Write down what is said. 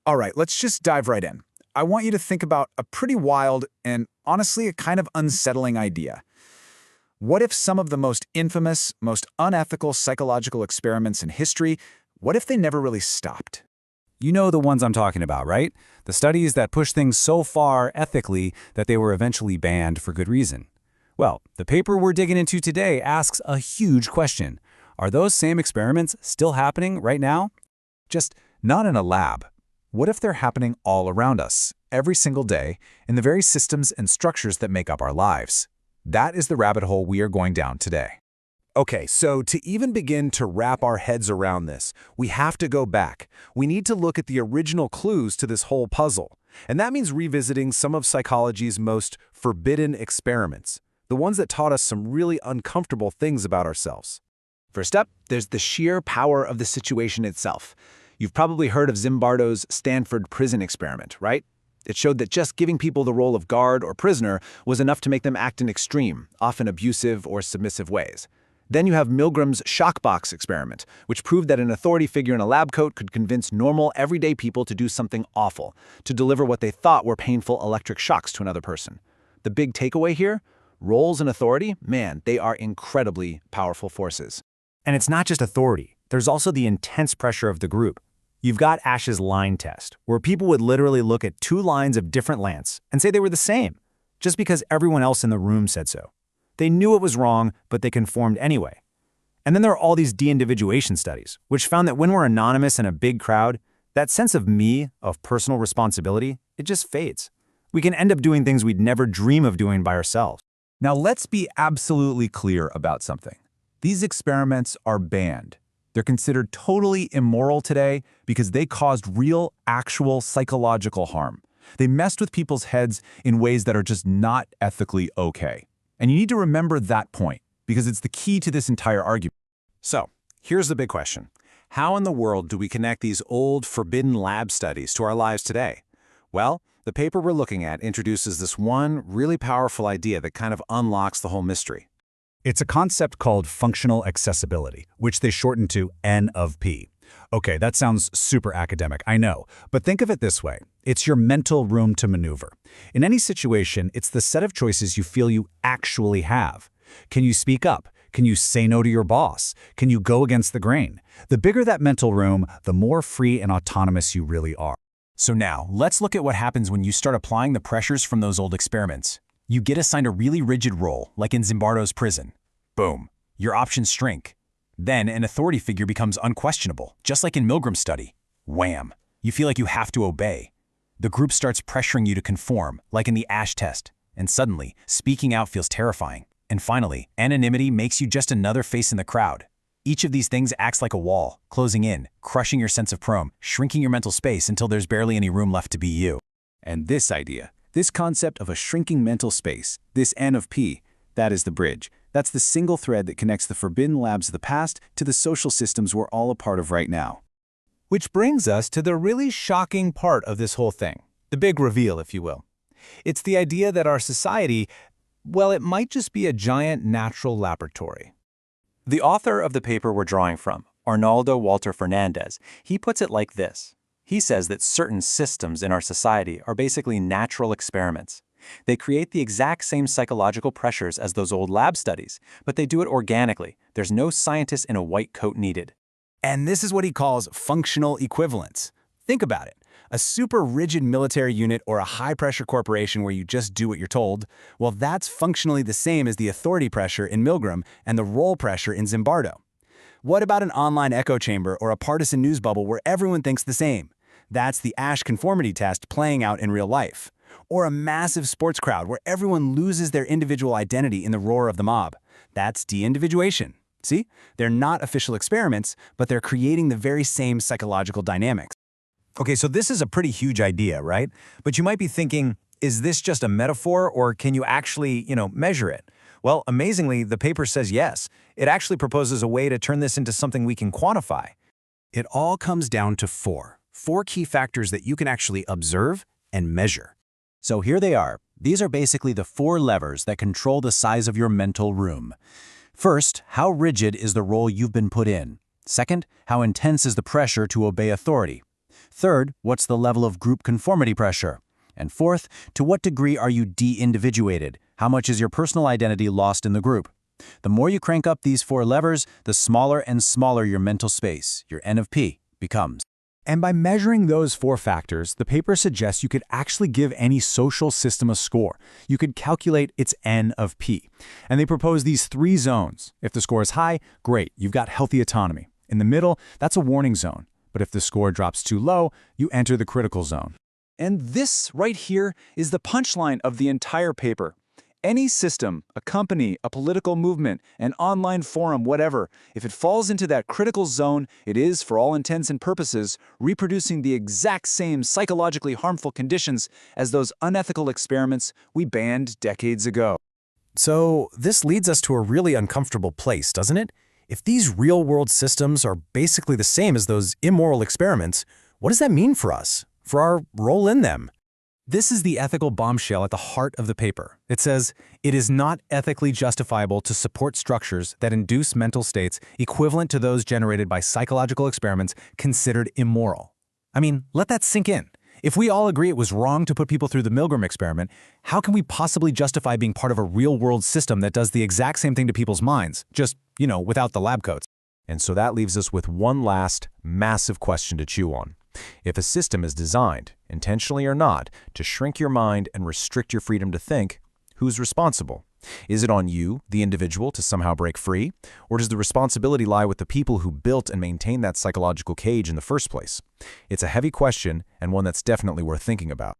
All right, let's just dive right in. I want you to think about a pretty wild and honestly a kind of unsettling idea. What if some of the most infamous, most unethical psychological experiments in history, what if they never really stopped? You know the ones I'm talking about, right? The studies that push things so far ethically that they were eventually banned for good reason. Well, the paper we're digging into today asks a huge question. Are those same experiments still happening right now? Just not in a lab. What if they're happening all around us, every single day, in the very systems and structures that make up our lives? That is the rabbit hole we are going down today. Okay, so to even begin to wrap our heads around this, we have to go back. We need to look at the original clues to this whole puzzle. And that means revisiting some of psychology's most forbidden experiments, the ones that taught us some really uncomfortable things about ourselves. First up, there's the sheer power of the situation itself. You've probably heard of Zimbardo's Stanford prison experiment, right? It showed that just giving people the role of guard or prisoner was enough to make them act in extreme, often abusive or submissive ways. Then you have Milgram's shockbox experiment, which proved that an authority figure in a lab coat could convince normal, everyday people to do something awful, to deliver what they thought were painful electric shocks to another person. The big takeaway here? Roles and authority, man, they are incredibly powerful forces. And it's not just authority. There's also the intense pressure of the group. You've got Ash's line test, where people would literally look at two lines of different lengths and say they were the same, just because everyone else in the room said so. They knew it was wrong, but they conformed anyway. And then there are all these de-individuation studies, which found that when we're anonymous in a big crowd, that sense of me, of personal responsibility, it just fades. We can end up doing things we'd never dream of doing by ourselves. Now let's be absolutely clear about something. These experiments are banned. They're considered totally immoral today because they caused real, actual psychological harm. They messed with people's heads in ways that are just not ethically okay. And you need to remember that point, because it's the key to this entire argument. So, here's the big question. How in the world do we connect these old, forbidden lab studies to our lives today? Well, the paper we're looking at introduces this one really powerful idea that kind of unlocks the whole mystery. It's a concept called functional accessibility, which they shorten to N of P. Okay, that sounds super academic, I know, but think of it this way. It's your mental room to maneuver. In any situation, it's the set of choices you feel you actually have. Can you speak up? Can you say no to your boss? Can you go against the grain? The bigger that mental room, the more free and autonomous you really are. So now, let's look at what happens when you start applying the pressures from those old experiments. You get assigned a really rigid role, like in Zimbardo's prison. Boom. Your options shrink. Then an authority figure becomes unquestionable, just like in Milgram's study. Wham! You feel like you have to obey. The group starts pressuring you to conform, like in the Ash test, and suddenly, speaking out feels terrifying. And finally, anonymity makes you just another face in the crowd. Each of these things acts like a wall, closing in, crushing your sense of prom, shrinking your mental space until there's barely any room left to be you. And this idea, this concept of a shrinking mental space, this N of P, that is the bridge. That's the single thread that connects the forbidden labs of the past to the social systems we're all a part of right now. Which brings us to the really shocking part of this whole thing, the big reveal, if you will. It's the idea that our society, well, it might just be a giant natural laboratory. The author of the paper we're drawing from, Arnaldo Walter Fernandez, he puts it like this. He says that certain systems in our society are basically natural experiments. They create the exact same psychological pressures as those old lab studies, but they do it organically. There's no scientist in a white coat needed. And this is what he calls functional equivalence. Think about it. A super rigid military unit or a high-pressure corporation where you just do what you're told, well, that's functionally the same as the authority pressure in Milgram and the role pressure in Zimbardo. What about an online echo chamber or a partisan news bubble where everyone thinks the same? That's the Ash conformity test playing out in real life. Or a massive sports crowd where everyone loses their individual identity in the roar of the mob. That's de-individuation. See? They're not official experiments, but they're creating the very same psychological dynamics. Okay, so this is a pretty huge idea, right? But you might be thinking, is this just a metaphor or can you actually, measure it? Well, amazingly, the paper says yes. It actually proposes a way to turn this into something we can quantify. It all comes down to four key factors that you can actually observe and measure. So here they are. These are basically the 4 levers that control the size of your mental room. First, how rigid is the role you've been put in? Second, how intense is the pressure to obey authority? Third, what's the level of group conformity pressure? And fourth, to what degree are you de-individuated? How much is your personal identity lost in the group? The more you crank up these 4 levers, the smaller and smaller your mental space, your N of P, becomes. And by measuring those 4 factors, the paper suggests you could actually give any social system a score. You could calculate its N of P. And they propose these 3 zones. If the score is high, great, you've got healthy autonomy. In the middle, that's a warning zone. But if the score drops too low, you enter the critical zone. And this right here is the punchline of the entire paper. Any system, a company, a political movement, an online forum, whatever, if it falls into that critical zone, it is, for all intents and purposes, reproducing the exact same psychologically harmful conditions as those unethical experiments we banned decades ago. So this leads us to a really uncomfortable place, doesn't it? If these real-world systems are basically the same as those immoral experiments, what does that mean for us, for our role in them? This is the ethical bombshell at the heart of the paper. It says, it is not ethically justifiable to support structures that induce mental states equivalent to those generated by psychological experiments considered immoral. I mean, let that sink in. If we all agree it was wrong to put people through the Milgram experiment, how can we possibly justify being part of a real-world system that does the exact same thing to people's minds, just, without the lab coats? And so that leaves us with one last massive question to chew on. If a system is designed, intentionally or not, to shrink your mind and restrict your freedom to think, who's responsible? Is it on you, the individual, to somehow break free? Or does the responsibility lie with the people who built and maintained that psychological cage in the first place? It's a heavy question and one that's definitely worth thinking about.